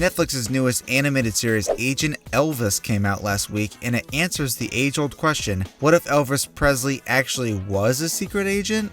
Netflix's newest animated series, Agent Elvis, came out last week, and it answers the age-old question, what if Elvis Presley actually was a secret agent?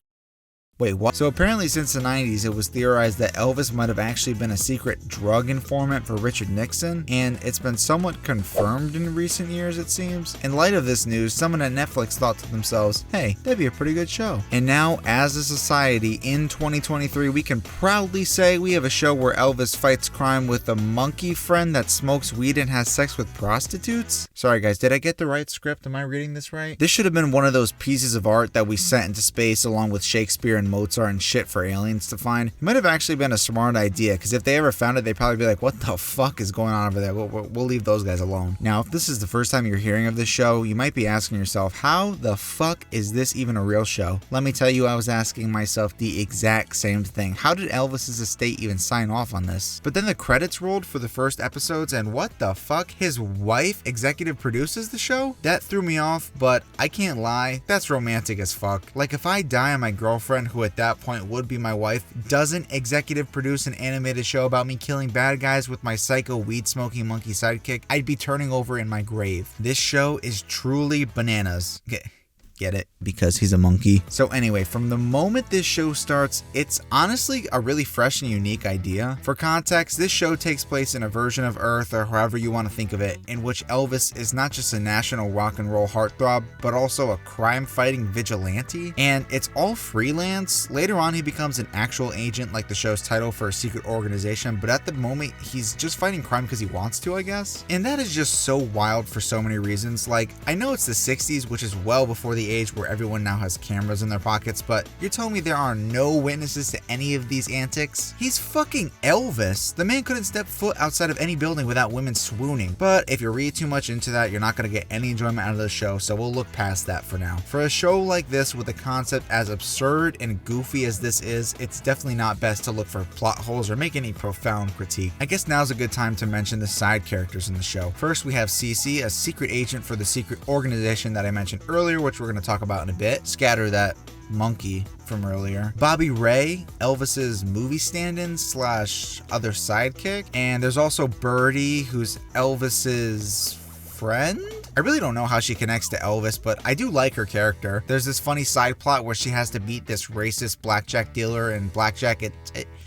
Wait, what? So apparently since the 90s, it was theorized that Elvis might have actually been a secret drug informant for Richard Nixon, and it's been somewhat confirmed in recent years, it seems. In light of this news, someone at Netflix thought to themselves, hey, that'd be a pretty good show. And now, as a society, in 2023, we can proudly say we have a show where Elvis fights crime with a monkey friend that smokes weed and has sex with prostitutes? Sorry guys, did I get the right script? Am I reading this right? This should have been one of those pieces of art that we sent into space along with Shakespeare and Mozart and shit for aliens to find. It might have actually been a smart idea, because if they ever found it, they'd probably be like, what the fuck is going on over there? We'll leave those guys alone. Now, if this is the first time you're hearing of this show, you might be asking yourself, how the fuck is this even a real show? Let me tell you, I was asking myself the exact same thing. How did Elvis's estate even sign off on this? But then the credits rolled for the first episodes, and what the fuck? His wife executive produces the show? That threw me off, but I can't lie, that's romantic as fuck. Like, if I die and my girlfriend, who at that point would be my wife, doesn't executive produce an animated show about me killing bad guys with my psycho weed smoking monkey sidekick, I'd be turning over in my grave. This show is truly bananas. Get it? Because he's a monkey. So anyway, from the moment this show starts, it's honestly a really fresh and unique idea. For context, this show takes place in a version of Earth, or however you want to think of it, in which Elvis is not just a national rock and roll heartthrob, but also a crime-fighting vigilante. And it's all freelance. Later on, he becomes an actual agent, like the show's title, for a secret organization, but at the moment, he's just fighting crime because he wants to, I guess. And that is just so wild for so many reasons. Like, I know it's the 60s, which is well before the age where everyone now has cameras in their pockets, but you're telling me there are no witnesses to any of these antics? He's fucking Elvis. The man couldn't step foot outside of any building without women swooning. But if you read too much into that, you're not going to get any enjoyment out of the show, so we'll look past that for now. For a show like this with a concept as absurd and goofy as this is, it's definitely not best to look for plot holes or make any profound critique. I guess now's a good time to mention the side characters in the show. First, we have Cece, a secret agent for the secret organization that I mentioned earlier, which we're going to talk about in a bit. Scatter that monkey from earlier. Bobby Ray, Elvis's movie stand-in slash other sidekick. And there's also Birdie, who's Elvis's friend? I really don't know how she connects to Elvis, but I do like her character. There's this funny side plot where she has to beat this racist blackjack dealer in blackjack.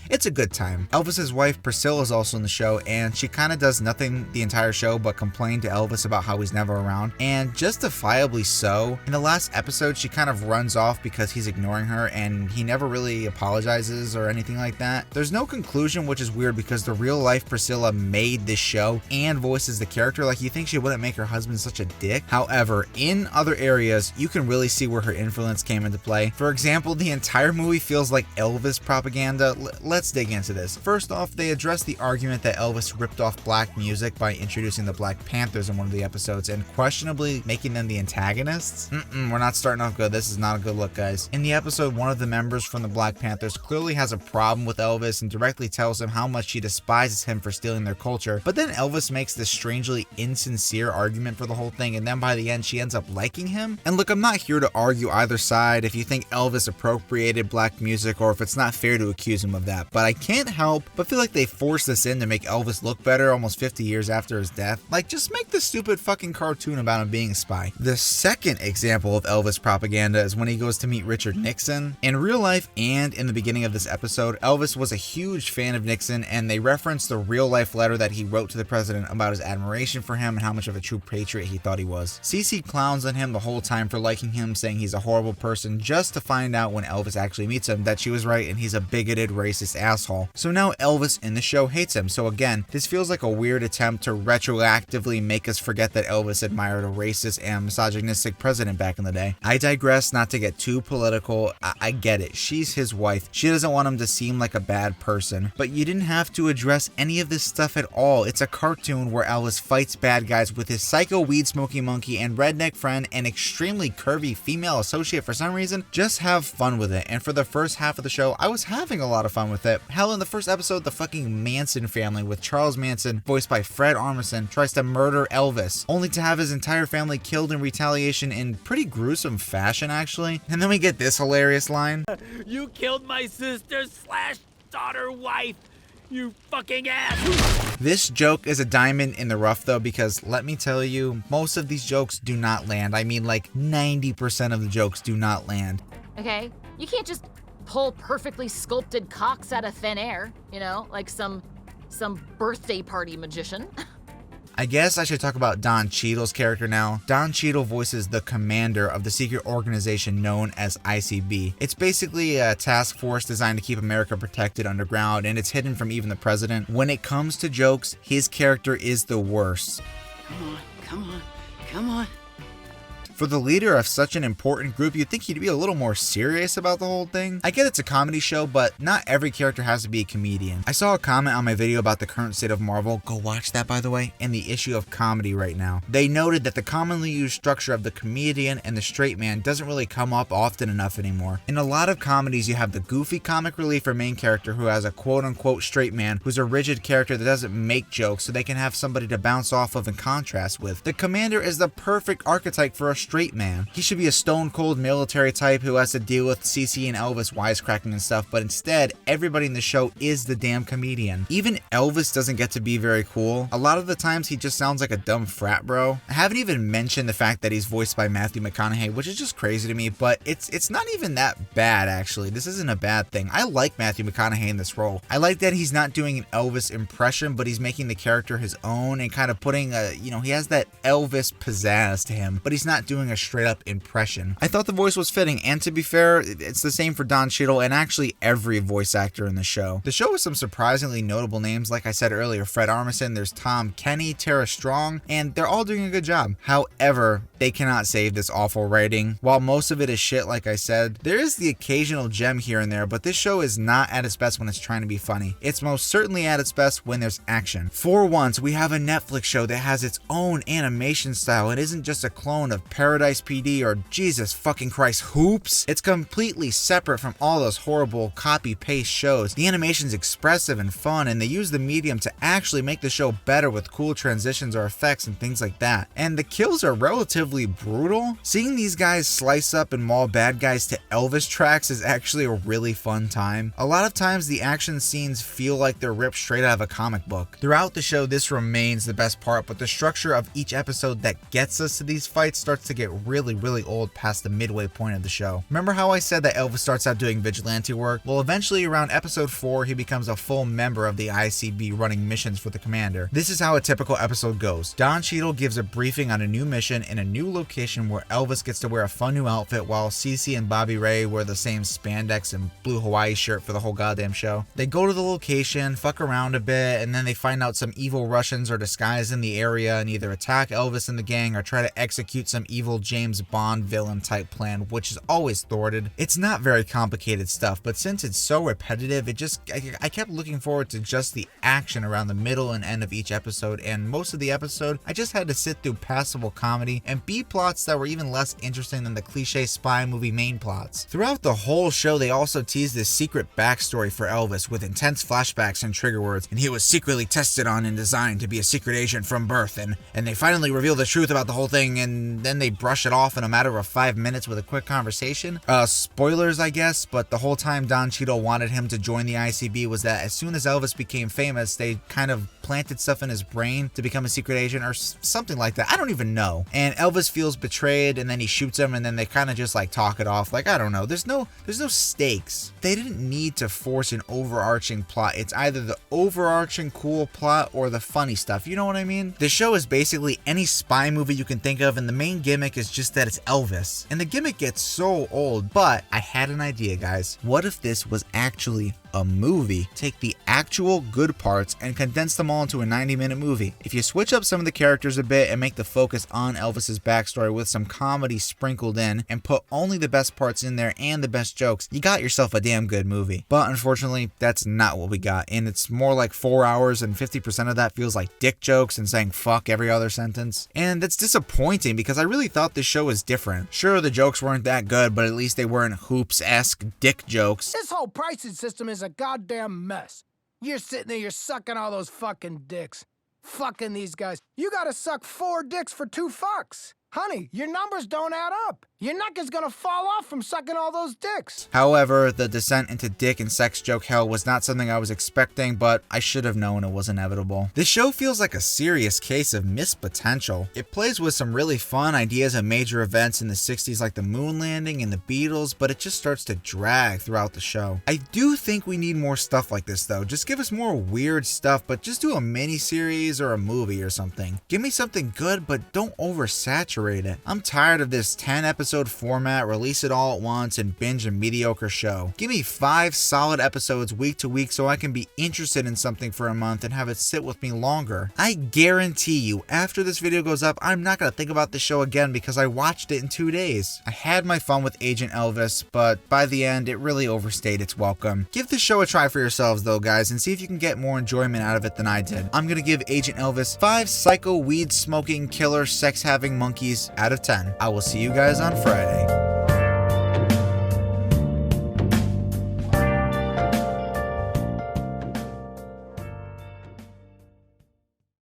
It's a good time. Elvis's wife Priscilla is also in the show, and she kind of does nothing the entire show but complain to Elvis about how he's never around, and justifiably so. In the last episode, she kind of runs off because he's ignoring her, and he never really apologizes or anything like that. There's no conclusion, which is weird because the real life Priscilla made this show and voices the character. Like, you think she wouldn't make her husband such a dick. However, in other areas, you can really see where her influence came into play. For example, the entire movie feels like Elvis propaganda. Let's dig into this. First off, they address the argument that Elvis ripped off black music by introducing the Black Panthers in one of the episodes and questionably making them the antagonists. We're not starting off good. This is not a good look, guys. In the episode, one of the members from the Black Panthers clearly has a problem with Elvis and directly tells him how much she despises him for stealing their culture. But then Elvis makes this strangely insincere argument for the whole thing, and then by the end, she ends up liking him. And look, I'm not here to argue either side if you think Elvis appropriated black music or if it's not fair to accuse him of that. But I can't help but feel like they forced this in to make Elvis look better almost 50 years after his death. Like, just make the stupid fucking cartoon about him being a spy. The second example of Elvis propaganda is when he goes to meet Richard Nixon. In real life and in the beginning of this episode, Elvis was a huge fan of Nixon, and they reference the real life letter that he wrote to the president about his admiration for him and how much of a true patriot he thought he was. Cece clowns on him the whole time for liking him, saying he's a horrible person, just to find out when Elvis actually meets him that she was right and he's a bigoted, racist asshole. So now Elvis in the show hates him. So again, this feels like a weird attempt to retroactively make us forget that Elvis admired a racist and misogynistic president back in the day. I digress, not to get too political. I get it. She's his wife. She doesn't want him to seem like a bad person. But you didn't have to address any of this stuff at all. It's a cartoon where Elvis fights bad guys with his psycho weed smoking monkey and redneck friend and extremely curvy female associate for some reason. Just have fun with it. And for the first half of the show, I was having a lot of fun with it. Hell, in the first episode, the fucking Manson family with Charles Manson, voiced by Fred Armisen, tries to murder Elvis, only to have his entire family killed in retaliation in pretty gruesome fashion, actually. And then we get this hilarious line. You killed my sister/daughter wife. You fucking ass! This joke is a diamond in the rough though, because let me tell you, most of these jokes do not land. I mean, like 90% of the jokes do not land. Okay? You can't just pull perfectly sculpted cocks out of thin air, you know, like some birthday party magician. I guess I should talk about Don Cheadle's character now. Don Cheadle voices the commander of the secret organization known as ICB. It's basically a task force designed to keep America protected underground, and it's hidden from even the president. When it comes to jokes, his character is the worst. Come on, come on, come on. For the leader of such an important group, you'd think he'd be a little more serious about the whole thing. I get it's a comedy show, but not every character has to be a comedian. I saw a comment on my video about the current state of Marvel, go watch that by the way, and the issue of comedy right now. They noted that the commonly used structure of the comedian and the straight man doesn't really come up often enough anymore. In a lot of comedies, you have the goofy comic relief or main character who has a quote-unquote straight man who's a rigid character that doesn't make jokes so they can have somebody to bounce off of and contrast with. The commander is the perfect archetype for a straight man. He should be a stone cold military type who has to deal with CC and Elvis wisecracking and stuff, but instead, everybody in the show is the damn comedian. Even Elvis doesn't get to be very cool. A lot of the times he just sounds like a dumb frat bro. I haven't even mentioned the fact that he's voiced by Matthew McConaughey, which is just crazy to me, but it's not even that bad actually. This isn't a bad thing. I like Matthew McConaughey in this role. I like that he's not doing an Elvis impression, but he's making the character his own and kind of putting a, he has that Elvis pizzazz to him, but he's not doing a straight up impression. I thought the voice was fitting, and to be fair, it's the same for Don Cheadle and actually every voice actor in the show. The show has some surprisingly notable names, like I said earlier, Fred Armisen, there's Tom Kenny, Tara Strong, and they're all doing a good job. However, they cannot save this awful writing. While most of it is shit, like I said, there is the occasional gem here and there, but this show is not at its best when it's trying to be funny. It's most certainly at its best when there's action. For once, we have a Netflix show that has its own animation style. It isn't just a clone of Paradise PD or Jesus fucking Christ Hoops. It's completely separate from all those horrible copy-paste shows. The animation's expressive and fun, and they use the medium to actually make the show better with cool transitions or effects and things like that. And the kills are relatively brutal. Seeing these guys slice up and maul bad guys to Elvis tracks is actually a really fun time. A lot of times the action scenes feel like they're ripped straight out of a comic book. Throughout the show, this remains the best part, but the structure of each episode that gets us to these fights starts to get really old past the midway point of the show. Remember how I said that Elvis starts out doing vigilante work? Well, eventually around episode 4, he becomes a full member of the ICB running missions for the commander. This is how a typical episode goes. Don Cheadle gives a briefing on a new mission in a new location where Elvis gets to wear a fun new outfit while Cece and Bobby Ray wear the same spandex and blue Hawaii shirt for the whole goddamn show. They go to the location, fuck around a bit, and then they find out some evil Russians are disguised in the area and either attack Elvis and the gang or try to execute some evil James Bond villain type plan, which is always thwarted. It's not very complicated stuff, but since it's so repetitive, I kept looking forward to just the action around the middle and end of each episode, and most of the episode, I just had to sit through passable comedy and B plots that were even less interesting than the cliche spy movie main plots. Throughout the whole show, they also teased this secret backstory for Elvis with intense flashbacks and trigger words, and he was secretly tested on and designed to be a secret agent from birth, and they finally reveal the truth about the whole thing, and then they brush it off in a matter of 5 minutes with a quick conversation. Spoilers, I guess, but the whole time Don Cheadle wanted him to join the ICB was that as soon as Elvis became famous, they kind of planted stuff in his brain to become a secret agent or something like that. I don't even know. And Elvis feels betrayed, and then he shoots him, and then they kind of just like talk it off. Like, I don't know. There's no stakes. They didn't need to force an overarching plot. It's either the overarching cool plot or the funny stuff. You know what I mean? The show is basically any spy movie you can think of, and the main gimmick is just that it's Elvis. And the gimmick gets so old, but I had an idea, guys. What if this was actually a movie? Take the actual good parts and condense them all into a 90-minute movie. If you switch up some of the characters a bit and make the focus on Elvis's backstory with some comedy sprinkled in and put only the best parts in there and the best jokes, you got yourself a damn good movie. But unfortunately, that's not what we got, and it's more like 4 hours and 50% of that feels like dick jokes and saying fuck every other sentence. And that's disappointing because I really thought this show was different. Sure, the jokes weren't that good, but at least they weren't Hoops-esque dick jokes. This whole pricing system is a goddamn mess. You're sitting there, you're sucking all those fucking dicks. Fucking these guys. You gotta suck 4 dicks for 2 fucks. Honey, your numbers don't add up. Your neck is gonna fall off from sucking all those dicks. However, the descent into dick and sex joke hell was not something I was expecting, but I should have known it was inevitable. This show feels like a serious case of missed potential. It plays with some really fun ideas of major events in the 60s like the moon landing and the Beatles, but it just starts to drag throughout the show. I do think we need more stuff like this though. Just give us more weird stuff, but just do a mini-series or a movie or something. Give me something good, but don't oversaturate it. I'm tired of this 10-episode format, release it all at once, and binge a mediocre show. Give me 5 solid episodes week to week so I can be interested in something for a month and have it sit with me longer. I guarantee you, after this video goes up, I'm not going to think about this show again because I watched it in 2 days. I had my fun with Agent Elvis, but by the end, it really overstayed its welcome. Give this show a try for yourselves though, guys, and see if you can get more enjoyment out of it than I did. I'm going to give Agent Elvis 5 psycho weed smoking killer sex having monkeys out of 10. I will see you guys on Friday.